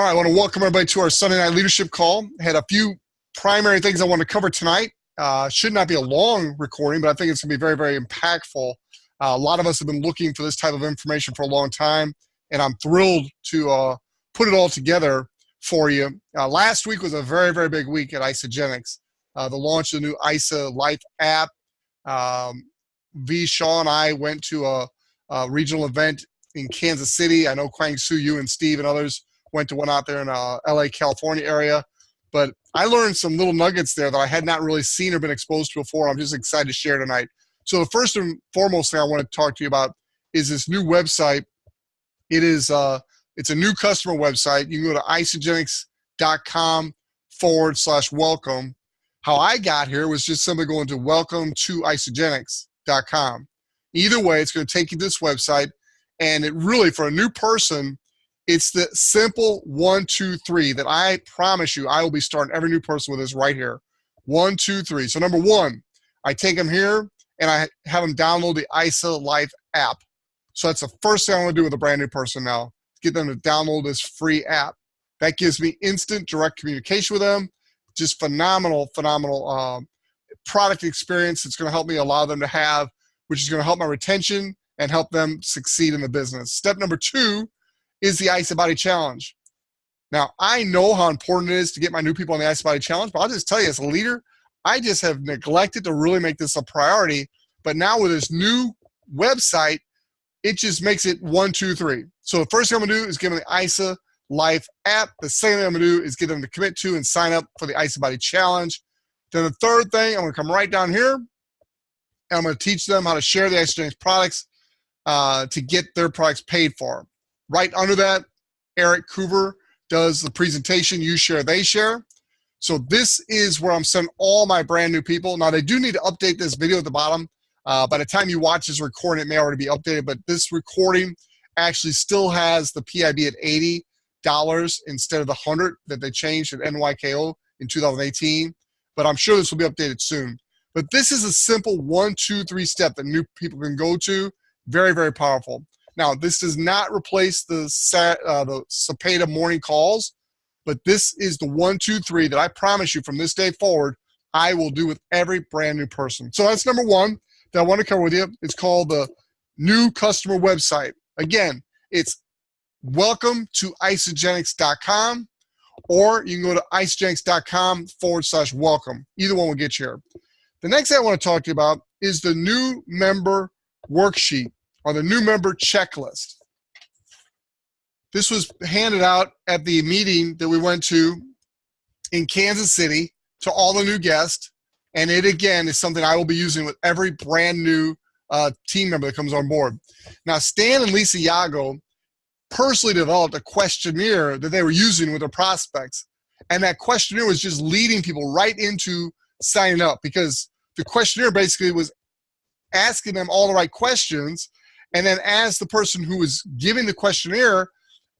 All right, I want to welcome everybody to our Sunday night leadership call. Had a few primary things I want to cover tonight. Should not be a long recording, but I think it's going to be very, very impactful. A lot of us have been looking for this type of information for a long time, and I'm thrilled to put it all together for you. Last week was a very, very big week at IsaGenics. The launch of the new Isa Life app. Shaw and I went to a regional event in Kansas City. I know Kwang Soo, you and Steve and others went to one out there in LA, California area. But I learned some little nuggets there that I had not really seen or been exposed to before. I'm just excited to share tonight. So the first and foremost thing I want to talk to you about is this new website. It's a new customer website. You can go to isagenics.com/welcome. How I got here was just simply going to welcome-to-isagenics.com. Either way, it's going to take you to this website. And it really, for a new person, it's the simple 1, 2, 3 that I promise you I will be starting every new person with this right here. 1, 2, 3. So number one, I take them here and I have them download the Isa Life app. So that's the first thing I want to do with a brand new person now. Get them to download this free app. That gives me instant direct communication with them. Just phenomenal product experience. It's going to help me allow them to have, which is going to help my retention and help them succeed in the business. Step number 2 is the Isa Body Challenge. Now, I know how important it is to get my new people on the Isa Body Challenge, but I'll just tell you, as a leader, I just have neglected to really make this a priority. But now with this new website, it just makes it 1, 2, 3. So the first thing I'm going to do is give them the Isa Life app. The second thing I'm going to do is get them to commit to and sign up for the Isa Body Challenge. Then the third thing, I'm going to come right down here, and I'm going to teach them how to share the IsaGenics products to get their products paid for. Right under that, Eric Coover does the presentation, you share, they share. So this is where I'm sending all my brand new people. Now, they do need to update this video at the bottom. By the time you watch this recording, it may already be updated, but this recording actually still has the PIB at $80 instead of the $100 that they changed at NYKO in 2018. But I'm sure this will be updated soon. But this is a simple 1, 2, 3 step that new people can go to. Very, very powerful. Now, this does not replace the Cepeda morning calls, but this is the 1, 2, 3 that I promise you from this day forward, I will do with every brand new person. So that's number 1 that I want to cover with you. It's called the new customer website. Again, it's welcome-to-isagenics.com, or you can go to isagenics.com/welcome. Either one will get you here. The next thing I want to talk to you about is the new member worksheet, or the new member checklist. This was handed out at the meeting that we went to in Kansas City to all the new guests, and it again is something I will be using with every brand new team member that comes on board. Now, Stan and Lisa Yago personally developed a questionnaire that they were using with their prospects, and that questionnaire was just leading people right into signing up, because the questionnaire basically was asking them all the right questions. And then as the person who was giving the questionnaire,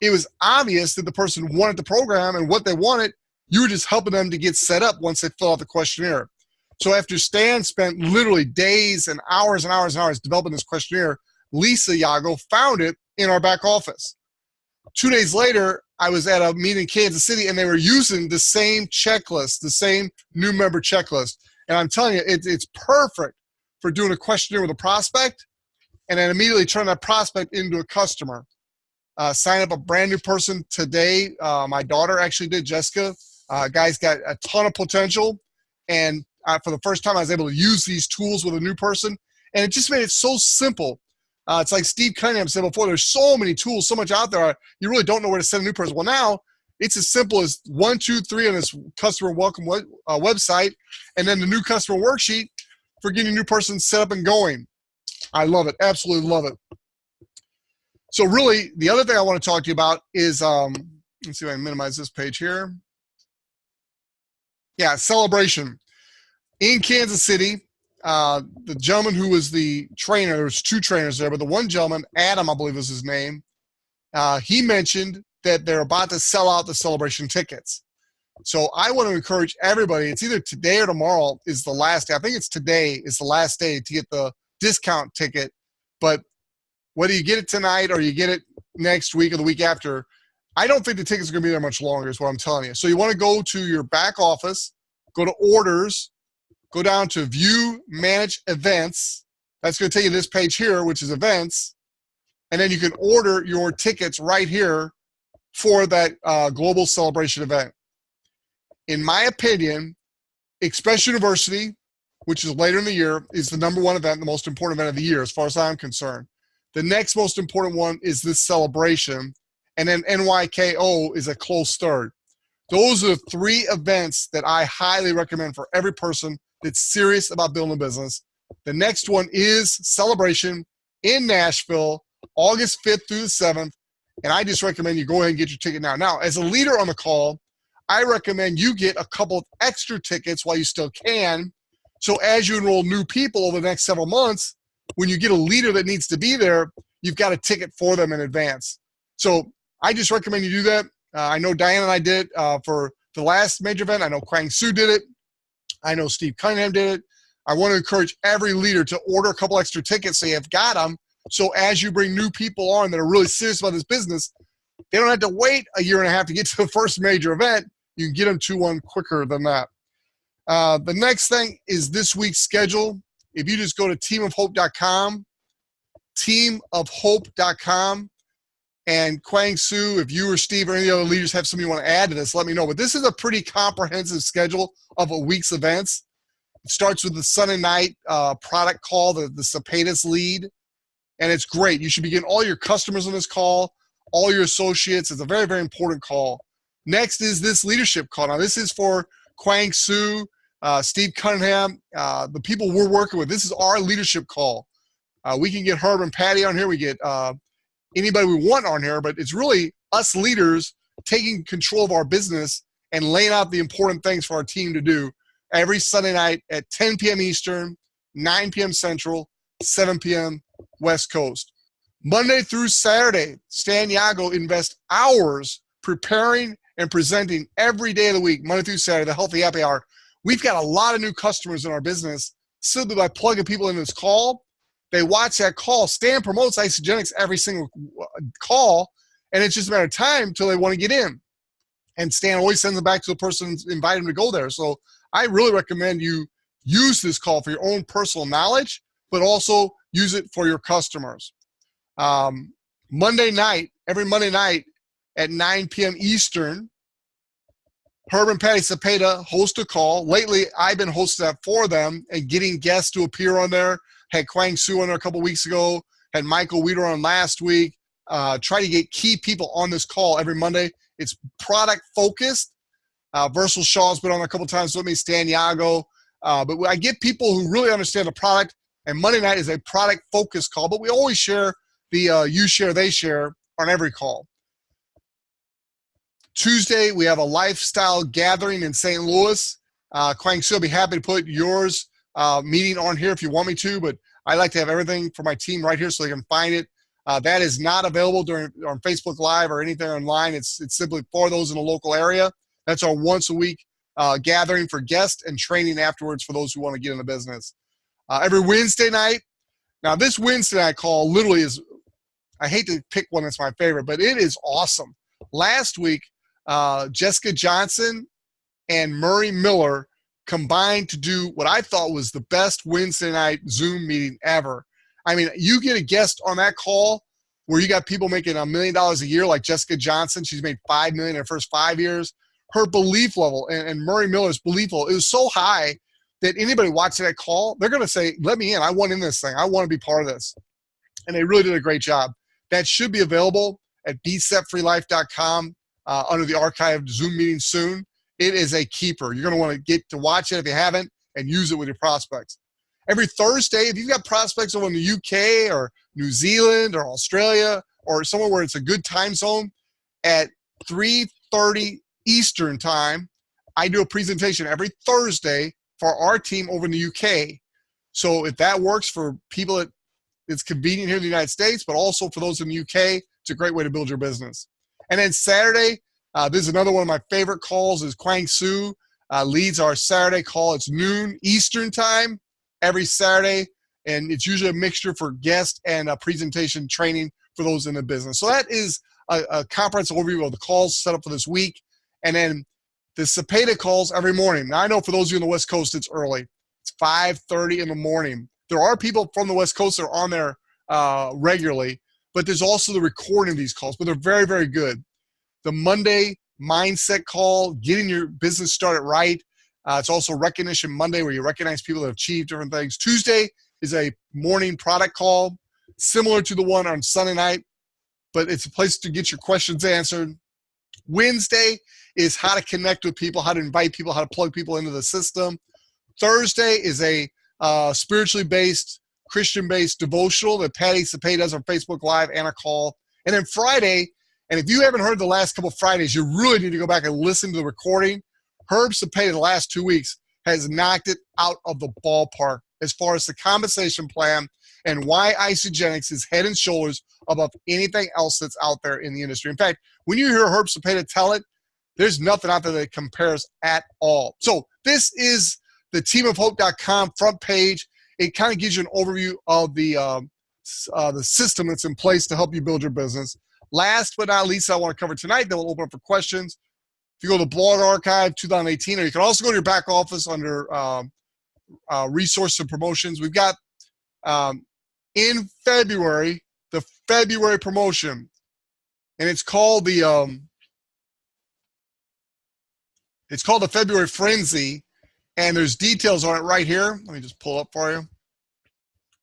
it was obvious that the person wanted the program and what they wanted. You were just helping them to get set up once they fill out the questionnaire. So after Stan spent literally days and hours and hours and hours developing this questionnaire, Lisa Yago found it in our back office. 2 days later, I was at a meeting in Kansas City, and they were using the same checklist, the same new member checklist. And I'm telling you, it's perfect for doing a questionnaire with a prospect, and then immediately turn that prospect into a customer. Sign up a brand new person today. My daughter actually did, Jessica. Guy's got a ton of potential, and for the first time I was able to use these tools with a new person, and it just made it so simple. It's like Steve Cunningham said before, there's so many tools, so much out there, you really don't know where to send a new person. Well, now it's as simple as 1, 2, 3 on this customer welcome website, and then the new customer worksheet for getting a new person set up and going. I love it. Absolutely love it. So really, the other thing I want to talk to you about is, let's see if I can minimize this page here. Yeah, celebration. In Kansas City, the gentleman who was the trainer, there was 2 trainers there, but the one gentleman, Adam, I believe was his name, he mentioned that they're about to sell out the celebration tickets. So I want to encourage everybody, it's either today or tomorrow is the last day. I think it's today is the last day to get the discount ticket. But whether you get it tonight or you get it next week or the week after, I don't think the tickets are going to be there much longer is what I'm telling you. So you want to go to your back office, go to orders, go down to view, manage events. That's going to take you to this page here, which is events. And then you can order your tickets right here for that global celebration event. In my opinion, Express University, which is later in the year, is the #1 event, the most important event of the year as far as I'm concerned. The next most important one is this celebration, and then NYKO is a close third. Those are the 3 events that I highly recommend for every person that's serious about building a business. The next one is Celebration in Nashville, August 5th through the 7th, and I just recommend you go ahead and get your ticket now. Now, as a leader on the call, I recommend you get a couple of extra tickets while you still can, so as you enroll new people over the next several months, when you get a leader that needs to be there, you've got a ticket for them in advance. So I just recommend you do that. I know Diane and I did it for the last major event. I know Kwang Soo did it. I know Steve Cunningham did it. I want to encourage every leader to order a couple extra tickets so you've got them. So as you bring new people on that are really serious about this business, they don't have to wait a year and a half to get to the first major event. You can get them to one quicker than that. The next thing is this week's schedule. If you just go to teamofhope.com, teamofhope.com, and Kwang Soo, if you or Steve or any other leaders have something you want to add to this, let me know. But this is a pretty comprehensive schedule of a week's events. It starts with the Sunday night product call, the Cepedas lead, and it's great. You should be getting all your customers on this call, all your associates. It's a very, very important call. Next is this leadership call. Now, this is for Kwang Soo, Steve Cunningham, the people we're working with. This is our leadership call. We can get Herb and Patty on here. We get anybody we want on here, but it's really us leaders taking control of our business and laying out the important things for our team to do every Sunday night at 10 p.m. Eastern, 9 p.m. Central, 7 p.m. West Coast. Monday through Saturday, Stan Yago invests hours preparing and presenting every day of the week, Monday through Saturday, the Healthy Happy Hour. We've got a lot of new customers in our business simply by plugging people in this call. They watch that call. Stan promotes Isagenix every single call, and it's just a matter of time until they want to get in. And Stan always sends them back to the person who's invited them to go there. So I really recommend you use this call for your own personal knowledge, but also use it for your customers. Monday night, every Monday night at 9 p.m. Eastern, Herb and Patty Cepeda host a call. Lately, I've been hosting that for them and getting guests to appear on there. Had Kwang Soo on there a couple weeks ago. Had Michael Weeder on last week. Try to get key people on this call every Monday. It's product focused. Versal Shaw's been on a couple times with me, Stan Yago. But I get people who really understand the product, and Monday night is a product focused call, but we always share the you share, they share on every call. Tuesday, we have a lifestyle gathering in St. Louis. Kwang Soo, I'll be happy to put yours meeting on here if you want me to, but I like to have everything for my team right here so they can find it. That is not available on Facebook Live or anything online. It's simply for those in the local area. That's our once a week gathering for guests and training afterwards for those who want to get in the business. Every Wednesday night. Now, this Wednesday night call literally is, I hate to pick one that's my favorite, but it is awesome. Last week, Jessica Johnson and Murray Miller combined to do what I thought was the best Wednesday night Zoom meeting ever. I mean, you get a guest on that call where you got people making $1 million a year like Jessica Johnson. She's made $5 million in her first 5 years. Her belief level and Murray Miller's belief level is so high that anybody watching that call, they're going to say, let me in. I want in this thing. I want to be part of this. And they really did a great job. That should be available at bsetfreelife.com under the archived Zoom meeting soon. It is a keeper. You're going to want to get to watch it if you haven't and use it with your prospects. Every Thursday, if you've got prospects over in the UK or New Zealand or Australia or somewhere where it's a good time zone, at 3:30 Eastern time, I do a presentation every Thursday for our team over in the UK. So if that works for people that it's convenient here in the United States, but also for those in the UK, it's a great way to build your business. And then Saturday, this is another one of my favorite calls, is Kwang Soo leads our Saturday call. It's noon Eastern time every Saturday, and it's usually a mixture for guest and presentation training for those in the business. So that is a comprehensive overview of the calls set up for this week. And then the Cepeda calls every morning. Now, I know for those of you on the West Coast, it's early. It's 5:30 in the morning. There are people from the West Coast that are on there regularly, but there's also the recording of these calls, but they're very, very good. The Monday mindset call, getting your business started right. It's also Recognition Monday, where you recognize people that have achieved different things. Tuesday is a morning product call, similar to the one on Sunday night, but it's a place to get your questions answered. Wednesday is how to connect with people, how to invite people, how to plug people into the system. Thursday is a spiritually based, Christian-based devotional that Patty Cepeda does on Facebook Live and a call. And then Friday, and if you haven't heard the last couple of Fridays, you really need to go back and listen to the recording. Herb Cepeda the last 2 weeks has knocked it out of the ballpark as far as the compensation plan and why Isagenix is head and shoulders above anything else that's out there in the industry. In fact, when you hear Herb Cepeda tell it, there's nothing out there that compares at all. So this is the teamofhope.com front page. It kind of gives you an overview of the system that's in place to help you build your business. Last but not least, I want to cover tonight, then we'll open up for questions. If you go to Blog Archive 2018, or you can also go to your back office under resources and promotions. We've got in February, the February promotion, and it's called the February Frenzy, and there's details on it right here. Let me just pull up for you.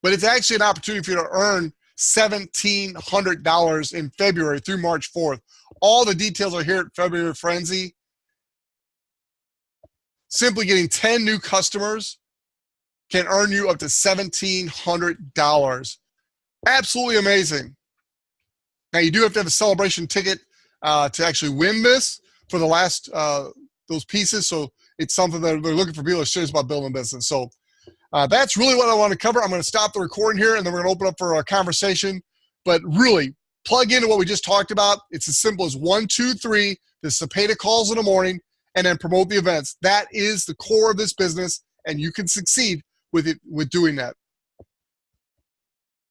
But it's actually an opportunity for you to earn $1,700 in February through March 4th. All the details are here at February Frenzy. Simply getting 10 new customers can earn you up to $1,700. Absolutely amazing. Now, you do have to have a celebration ticket to actually win this for the last those pieces. So it's something that they're looking for people who are serious about building a business. So that's really what I want to cover. I'm going to stop the recording here, and then we're going to open up for a conversation. But really, plug into what we just talked about. It's as simple as 1, 2, 3, the Cepeda calls in the morning, and then promote the events. That is the core of this business, and you can succeed with it with doing that.